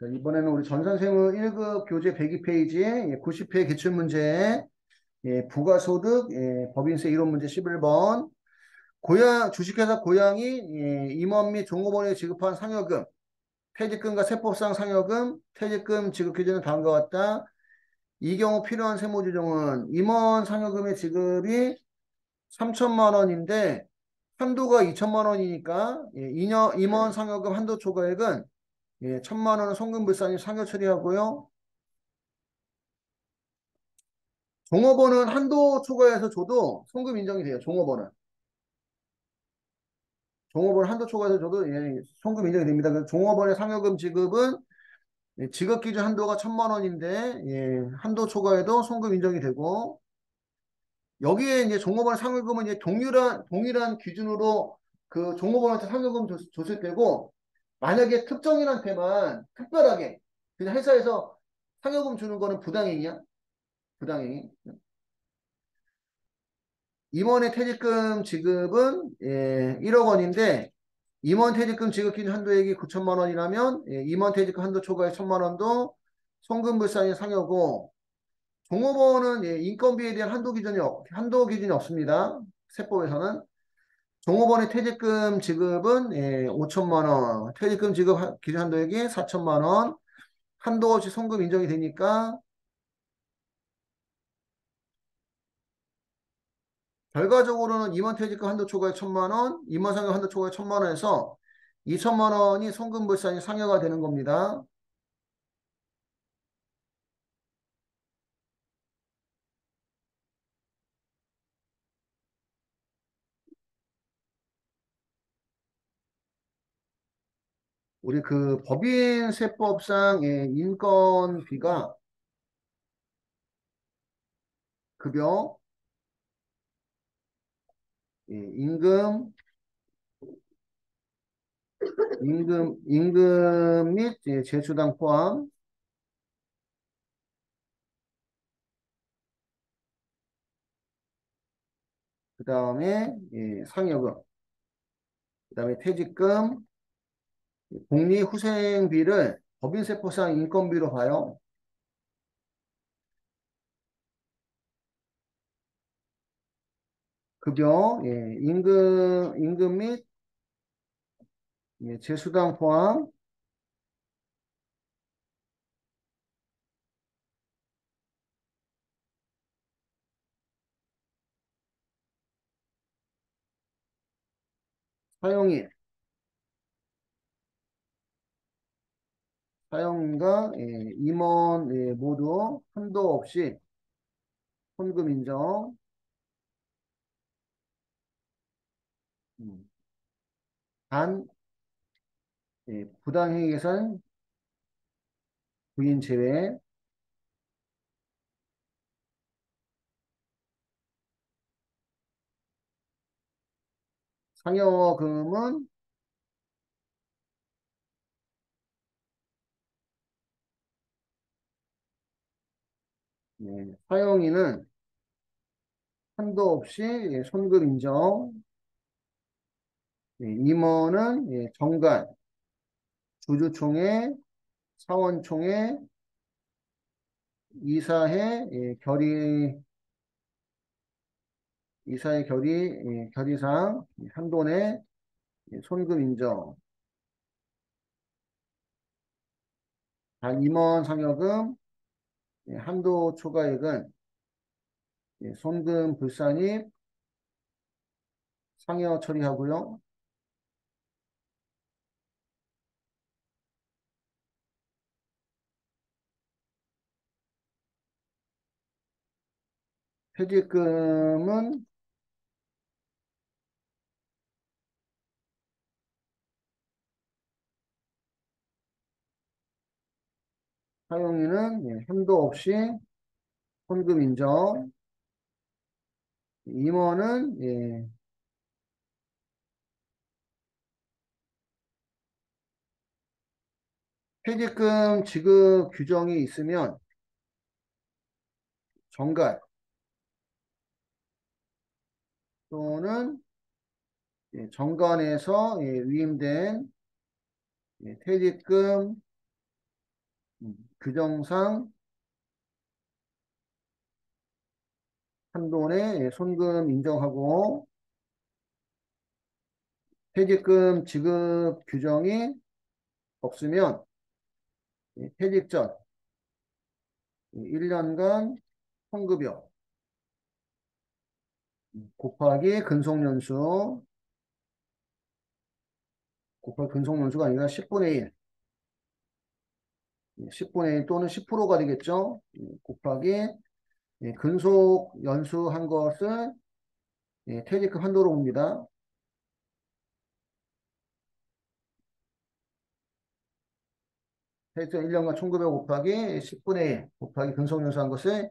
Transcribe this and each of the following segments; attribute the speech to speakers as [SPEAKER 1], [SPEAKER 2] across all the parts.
[SPEAKER 1] 자, 이번에는 우리 전산세무 1급 교재 102페이지에 90회 기출문제 부가소득 법인세 이론 문제 11번 주식회사 고양이 임원 및 종업원에 지급한 상여금 퇴직금과 세법상 상여금 퇴직금 지급 기준은 다음과 같다. 이 경우 필요한 세무조정은 임원 상여금의 지급이 3천만 원인데 한도가 2천만 원이니까 임원 상여금 한도 초과액은 1천만 원은 송금불산이 상여 처리하고요. 종업원은 한도 초과해서 줘도 송금 인정이 돼요. 종업원 한도 초과해서 줘도 송금 인정이 됩니다. 그래서 종업원의 상여금 지급은 지급 기준 한도가 1천만 원인데 한도 초과해도 송금 인정이 되고 여기에 이제 종업원 상여금은 이제 동일한 기준으로 그 종업원한테 상여금 줬을 때고 만약에 특정인한테만 특별하게 그냥 회사에서 상여금 주는 거는 부당행위야. 부당행위. 임원의 퇴직금 지급은 1억 원인데 임원 퇴직금 지급 기준 한도액이 9천만 원이라면 임원 퇴직금 한도 초과의 1천만 원도 송금불산이 상여고 종업원은 인건비에 대한 한도 기준이 없습니다. 세법에서는 종업원의 퇴직금 지급은 5천만 원, 퇴직금 지급 기준 한도액이 4천만 원, 한도 없이 송금 인정이 되니까 결과적으로는 임원 퇴직금 한도 초과에 1천만 원, 임원 상여 한도 초과에 1천만 원에서 2천만 원이 송금불산이 상여가 되는 겁니다. 우리 그 법인세법상 인건비가 급여, 임금, 임금 및 제수당 포함, 그 다음에 상여금, 그 다음에 퇴직금, 복리후생비를 법인세법상 인건비로 봐요. 급여, 임금 및 제수당 포함, 사용일, 사용과 임원 모두 한도 없이 헌금 인정. 음, 단 부당행위 계산 부인 제외. 상여금은 사용인은 한도 없이 손금 인정. 임원은 정관, 주주총회, 사원총회, 이사회 결의사항 한도 내 손금 인정. 단 임원 상여금 한도 초과액은 손금 불산입 상여 처리하고요. 퇴직금은 사용인은 한도 없이 손금 인정. 임원은 퇴직금 지급 규정이 있으면 정갈 또는 정관에서 위임된 퇴직금 규정상 한돈의 손금 인정하고 퇴직금 지급 규정이 없으면 퇴직 전 1년간 성급여 곱하기 근속연수 곱하기 근속연수가 아니라 10분의 1 10분의 1 또는 10%가 되겠죠. 곱하기 근속 연수한 것을 퇴직금 한도로 봅니다. 퇴직금 1년간 1900 곱하기 10분의 1 곱하기 근속 연수한 것을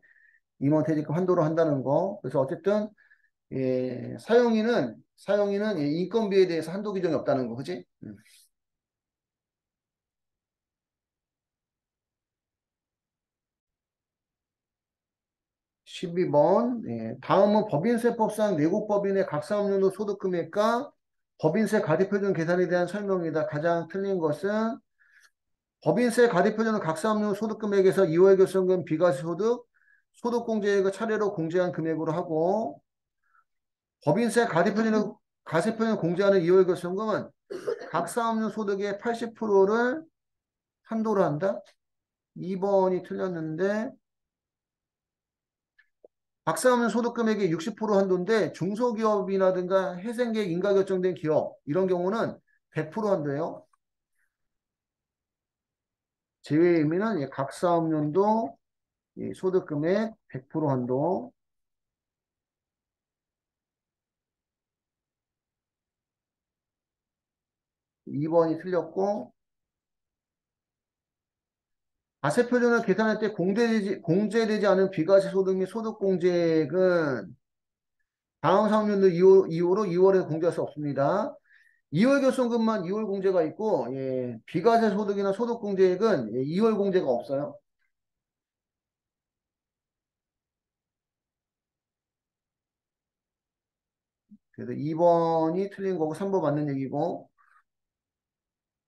[SPEAKER 1] 임원 퇴직금 한도로 한다는 거. 그래서 어쨌든 사용인은 인건비에 대해서 한도 규정이 없다는 거, 그지? 12번. 다음은 법인세법상 내국법인의 각사업용도 소득금액과 법인세 가대표준 계산에 대한 설명이다. 가장 틀린 것은 법인세 가대표준은 각사업용 소득금액에서 2월 결손금 비과세소득 소득공제액을 차례로 공제한 금액으로 하고 법인세 가대표준은 가세표준 공제하는 2월 결손금은 각사업용 소득의 80%를 한도로 한다. 2번이 틀렸는데 각사하면 소득금액의 60% 한도인데 중소기업이라든가 회생계획 인가 결정된 기업 이런 경우는 100% 한도예요. 제외 의미는 각사업연도 소득금액 100% 한도. 2번이 틀렸고 가세표준을 계산할 때 공제되지 않은 비과세 소득 및 소득공제액은 다음 사업연도 이후로 2월에 공제할 수 없습니다. 2월 결손금만 2월 공제가 있고 비과세 소득이나 소득공제액은 2월 공제가 없어요. 그래서 2번이 틀린 거고 3번 맞는 얘기고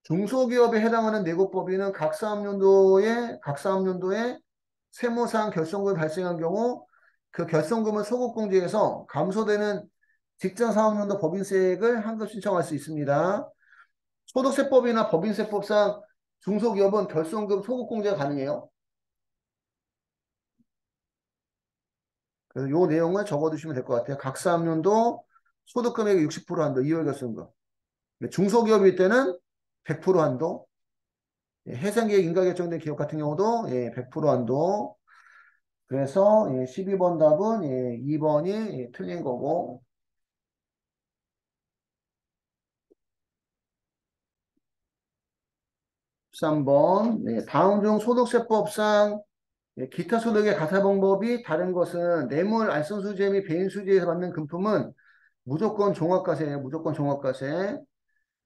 [SPEAKER 1] 중소기업에 해당하는 내국법인은 각 사업연도에 세무상 결손금이 발생한 경우 그 결손금을 소급공제해서 감소되는 직전사업연도 법인세액을 환급 신청할 수 있습니다. 소득세법이나 법인세법상 중소기업은 결손금 소급공제가 가능해요. 그래서 이 내용을 적어두시면 될 것 같아요. 각 사업연도 소득금액의 60% 한도 2월 결손금. 중소기업일 때는 100% 한도. 해상계획 인가 결정된 기업 같은 경우도 100% 한도. 그래서 12번 답은 2번이 틀린 거고 13번 다음 중 소득세법상 기타 소득의 가사 방법이 다른 것은 뇌물, 알선수재 및 배인수재에서 받는 금품은 무조건 종합과세예요. 무조건 종합과세.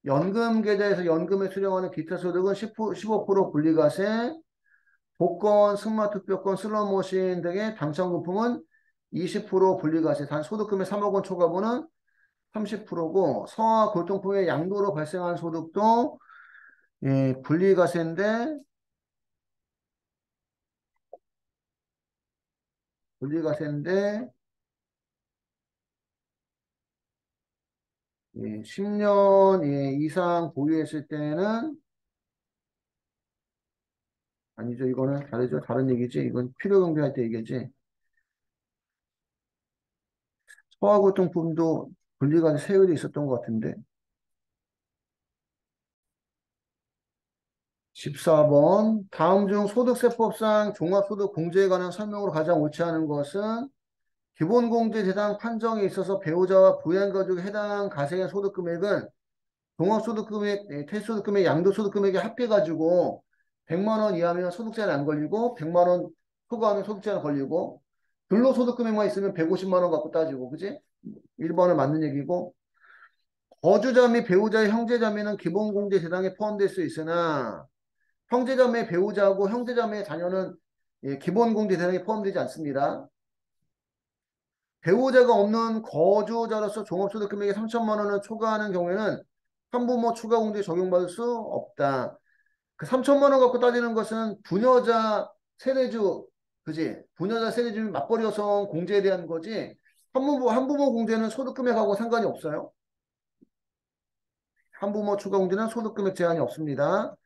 [SPEAKER 1] 연금 계좌에서 연금에 수령하는 기타 소득은 15% 분리과세. 복권, 스마트투표권, 슬롯머신 등의 당첨금품은 20% 분리과세. 단 소득금의 3억 원 초과분은 30%고 성화 교통품의 양도로 발생한 소득도 분리과세인데 분리과세인데 10년 이상 보유했을 때는 아니죠. 이거는 다르죠. 다른 얘기지. 이건 필요경비할 때 얘기지. 소화교통품도 분리과세 세율이 있었던 것 같은데 14번 다음 중 소득세법상 종합소득 공제에 관한 설명으로 가장 옳지 않은 것은 기본공제 대상 판정에 있어서 배우자와 부양가족에 해당 가세의 소득금액은 종합소득금액, 퇴소득금액, 양도소득금액에 합해가지고 100만 원 이하면 소득세는 안 걸리고 100만 원 초과하면 소득세는 걸리고 근로소득금액만 있으면 150만 원 갖고 따지고 그지? 1번은 맞는 얘기고 거주자 및 배우자의 형제자매는 기본공제 대상에 포함될 수 있으나 형제자매 배우자하고 형제자매 자녀는 기본공제 대상에 포함되지 않습니다. 배우자가 없는 거주자로서 종합소득 금액이 3천만 원을 초과하는 경우에는 한부모 추가공제 적용받을 수 없다. 그 3천만 원 갖고 따지는 것은 부녀자 세대주, 그지? 부녀자 세대주 맞벌이 여성 공제에 대한 거지. 한부모 공제는 소득 금액하고 상관이 없어요. 한부모 추가 공제는 소득 금액 제한이 없습니다.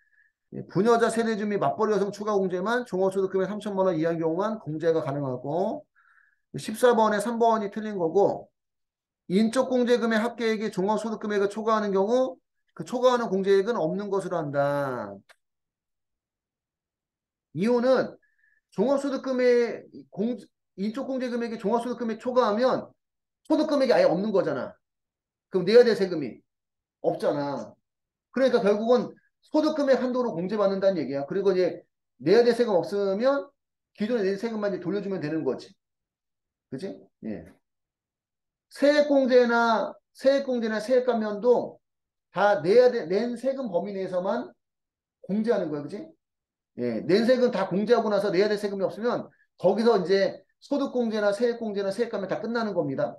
[SPEAKER 1] 예, 부녀자 세대주 및 맞벌이 여성 추가 공제만 종합소득 금액 3천만 원 이하인 경우만 공제가 가능하고 14번에 3번이 틀린 거고 인적 공제금의 합계액이 종합소득 금액을 초과하는 경우 그 초과하는 공제액은 없는 것으로 한다. 이유는 종합소득금의 인적공제금액이 종합소득금액 초과하면 소득금액이 아예 없는 거잖아. 그럼 내야 될 세금이 없잖아. 그러니까 결국은 소득금액 한도로 공제받는다는 얘기야. 그리고 이제 내야 될 세금 없으면 기존에 낸 세금만 이제 돌려주면 되는 거지. 그지? 예. 세액공제나 세액감면도 다 낸 세금 범위 내에서만 공제하는 거야. 그지? 예, 낸 세금 다 공제하고 나서 내야 될 세금이 없으면 거기서 이제 소득공제나 세액공제나 세액감면 다 끝나는 겁니다.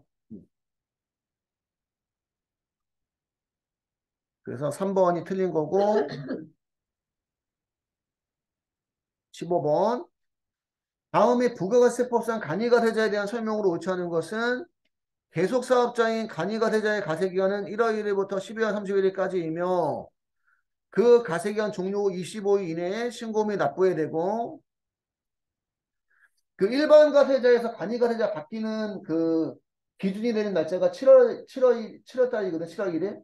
[SPEAKER 1] 그래서 3번이 틀린 거고 15번 다음에 부가가세법상 간이가세자에 대한 설명으로 옳지 않은 것은 계속사업자인 간이가세자의 가세기간은 1월 1일부터 12월 31일까지이며 그 가세기간 종료 후 25일 이내에 신고 및 납부해야 되고 그 일반 가세자에서 간이가세자 바뀌는 그 기준이 되는 날짜가 7월 달이거든. 7월 1일.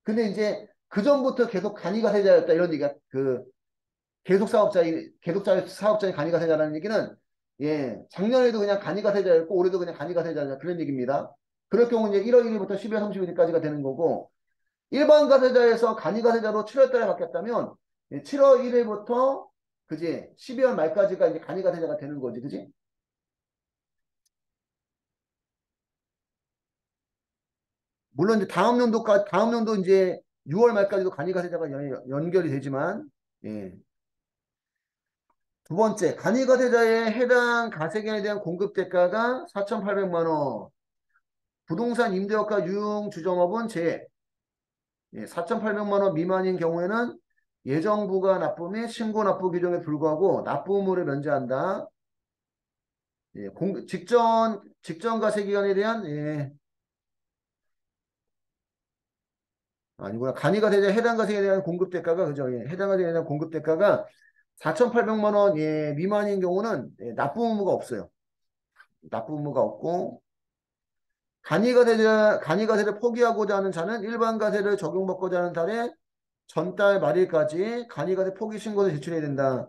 [SPEAKER 1] 근데 이제 그 전부터 계속 간이가세자였다 이런 얘기가 그 계속 사업자인 간이가세자라는 얘기는 예 작년에도 그냥 간이가세자였고 올해도 그냥 간이가세자냐 그런 얘기입니다. 그럴 경우 이제 1월 1일부터 12월 31일까지가 되는 거고 일반 가세자에서 간이가세자로 7월 달에 바뀌었다면 7월 1일부터 그지 12월 말까지가 이제 간이가세자가 되는 거지 그지? 물론 이제 다음 연도 이제 6월 말까지도 간이가세자가 연결이 되지만 예. 두 번째, 간이가세자의 해당 가세기간에 대한 공급 대가가 4,800만 원. 부동산 임대업과 유흥주점업은 제 4,800만 원 미만인 경우에는 예정부가 납부 및 신고 납부 규정에 불구하고 납부 의무를 면제한다. 예, 직전 가세기간에 대한 아니구나. 간이가세자 해당 가세기에 대한 공급 대가가 그죠? 예, 해당 가세기에 대한 공급 대가가 4,800만 원 미만인 경우는 납부 의무가 없어요. 납부 의무가 없고 간이가세를 포기하고자 하는 자는 일반 가세를 적용받고자 하는 달에 전달 말일까지 간이가세 포기 신고를 제출해야 된다.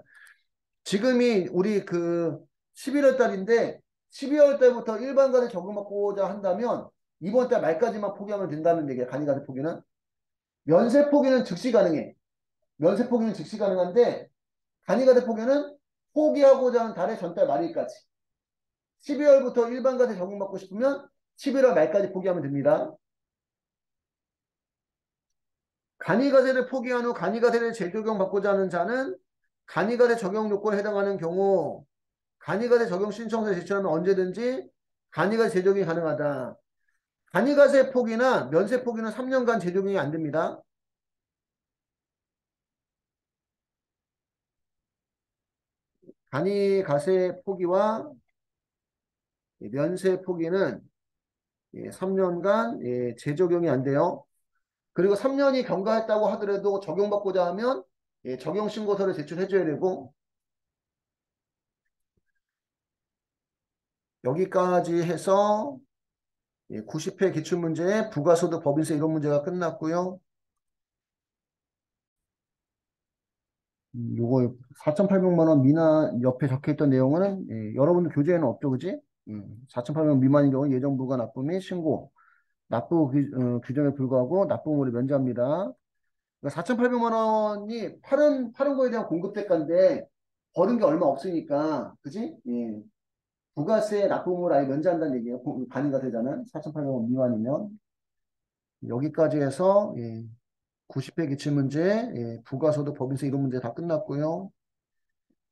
[SPEAKER 1] 지금이 우리 그 11월 달인데 12월 달부터 일반 가세 적용받고자 한다면 이번 달 말까지만 포기하면 된다는 얘기야. 간이가세 포기는. 면세 포기는 즉시 가능해. 면세 포기는 즉시 가능한데 간이가세 포기는 포기하고자 하는 달에 전달 말일까지. 12월부터 일반 가세 적용받고 싶으면 11월 말까지 포기하면 됩니다. 간이가세를 포기한 후 간이가세를 재적용받고자 하는 자는 간이가세 적용 요건에 해당하는 경우 간이가세 적용 신청서 제출하면 언제든지 간이가세 재적용이 가능하다. 간이가세 포기나 면세 포기는 3년간 재적용이 안 됩니다. 간이가세 포기와 면세 포기는 3년간 재적용이 안 돼요. 그리고 3년이 경과했다고 하더라도 적용받고자 하면 적용신고서를 제출해줘야 되고 여기까지 해서 90회 기출문제 부가소득 법인세 이런 문제가 끝났고요. 요거 4,800만 원 미만 옆에 적혀있던 내용은 여러분들 교재에는 없죠, 그지? 4,800만 원 미만인 경우 예정부가 납부 및 신고 납부 규정에 불구하고 납부 의무를 면제합니다. 그러니까 4,800만 원이 파는 거에 대한 공급 대가인데 버는 게 얼마 없으니까, 그지? 예. 부가세 납부 의무를 아예 면제한다는 얘기예요. 간이가 되잖아. 4,800만 원 미만이면. 여기까지 해서 90회 기출문제, 부가소득 법인세 이런 문제 다 끝났고요.